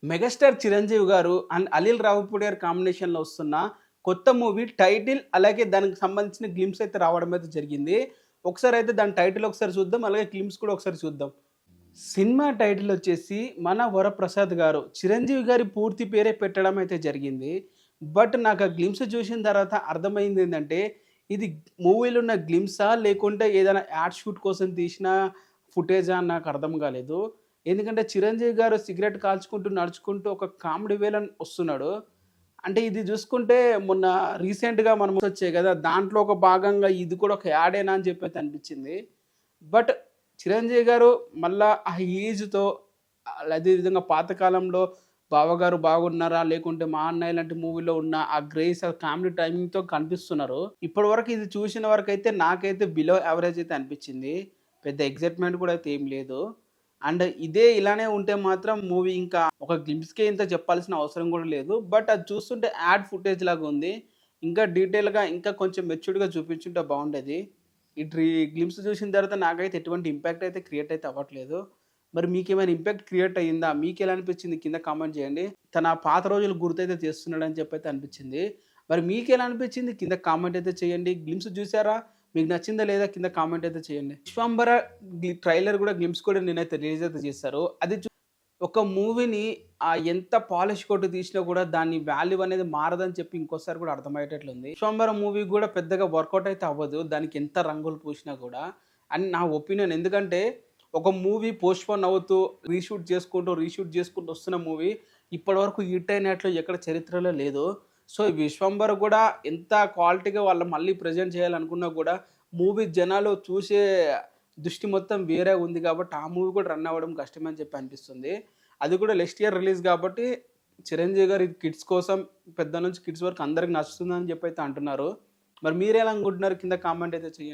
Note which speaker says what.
Speaker 1: Megastar Chiranjeevi గారు and Anil Ravipudi గారి కాంబినేషన్‌లో వస్తున్న కొత్త మూవీ టైటిల్ అలాగే దానికి సంబంధించిన గ్లింప్స్ అయితే రావడం అయితే జరిగింది. ఒకసారి అయితే దాని టైటిల్ ఒకసారి చూద్దాం. అలాగే గ్లింప్స్ కూడా ఒకసారి చూద్దాం. సినిమా టైటిల్ వచ్చేసి 'మన వరప్రసాద్' గారు. చిరంజీవి గారి పూర్తి పేరే పెట్టడం అయితే జరిగింది. బట్ నాకు ఆ గ్లింప్స్ చూసిన తర్వాత అర్థమైంది ఏందంటే, ఇది మూవీలో ఉన్న గ్లింప్సా? లేకుంటే ఏదైనా యాడ్ షూట్ కోసం తీసిన ఫుటేజా అని నాకు అర్థం కాలేదు. ఎందుకంటే చిరంజీవి గారు సిగరెట్ కాల్చుకుంటూ, నడుచుకుంటూ ఒక కామెడీ వేలో వస్తున్నాడు. అంటే ఇది చూసుకుంటే మొన్న రీసెంట్‌గా మనం వచ్చాయి కదా! దాంట్లో ఒక భాగంగా ఇది కూడా ఒక యాడేనా అని చెప్పైతే అనిపించింది. బట్ చిరంజీవి గారు మళ్ళా ఆ ఏజ్‌తో అదే విధంగా పాతకాలంలో 'బావగారు బాగున్నారా' లేకుంటే 'మా అన్నయ్య' లాంటి మూవీలో ఉన్న ఆ గ్రేస్, ఆ కామెడీ టైమింగ్‌తో కనిపిస్తున్నారు. ఇప్పటివరకు ఇది చూసిన వరకైతే నాకైతే బిలో యావరేజ్ అయితే అనిపించింది. పెద్ద ఎక్సైట్‌మెంట్ కూడా అయితే ఏం లేదు. అండ్ ఇదే ఇలానే ఉంటే మాత్రం మూవీ ఇంకా ఒక గ్లింప్స్‌కే ఇంత చెప్పాల్సిన అవసరం కూడా లేదు. బట్ అది చూస్తుంటే యాడ్ ఫుటేజ్ లాగా ఉంది. ఇంకా డీటెయిల్‌గా ఇంకా కొంచెం మెచ్యూర్డ్‌గా చూపించుంటే బాగుండేది. ఈ గ్లింప్స్ చూసిన తర్వాత నాకైతే ఎటువంటి ఇంపాక్ట్ అయితే క్రియేట్ అయితే అవ్వట్లేదు. మరి మీకేమైనా ఇంపాక్ట్ క్రియేట్ అయ్యిందా? మీకెలా అనిపించింది కింద కామెంట్ చేయండి. తన పాత రోజులు గుర్తయితే చేస్తున్నాడని చెప్పైతే అనిపించింది. మరి మీకెలా అనిపించింది? కింద కామెంట్ అయితే చేయండి. గ్లింప్స్ చూసారా? మీకు నచ్చిందా లేదా? కింద కామెంట్ అయితే చేయండి. 'విశ్వంబర' ట్రైలర్ కూడా గ్లింప్స్ కూడా నిన్నైతే రిలీజ్ అయితే చేశారు. అది ఒక మూవీని ఎంత పాలిష్ కొట్టి తీసినా కూడా దాని వాల్యూ అనేది మారదని చెప్పి ఇంకోసారి కూడా అర్థమయ్యేటట్లుంది. 'విశ్వంబర' మూవీ కూడా పెద్దగా వర్కౌట్ అయితే అవ్వదు. దానికి ఎంత రంగులు పూసినా కూడా అని నా ఒపీనియన్. ఎందుకంటే ఒక మూవీ పోస్ట్‌పోన్ అవుతూ రీషూట్ చేసుకుంటూ వస్తున్న మూవీ ఇప్పటివరకు హిట్ అయినట్లు ఎక్కడ చరిత్రలో లేదు. సో, ఈ 'విశ్వంబర' కూడా ఎంత క్వాలిటీగా వాళ్ళు మళ్ళీ ప్రెజెంట్ చేయాలనుకున్నా కూడా మూవీ జనాలు చూసే దృష్టి మొత్తం వేరే ఉంది కాబట్టి ఆ మూవీ కూడా రన్ అవ్వడం కష్టమని చెప్పి అనిపిస్తుంది. అది కూడా నెక్స్ట్ ఇయర్ రిలీజ్ కాబట్టి చిరంజీవి గారు ఇది కిడ్స్ కోసం పెద్ద నుంచి కిడ్స్ వరకు అందరికి నచ్చుతుందని చెప్పి అయితే అంటున్నారు. మరి మీరెలా అనుకుంటున్నారు? కింద కామెంట్ అయితే చేయండి.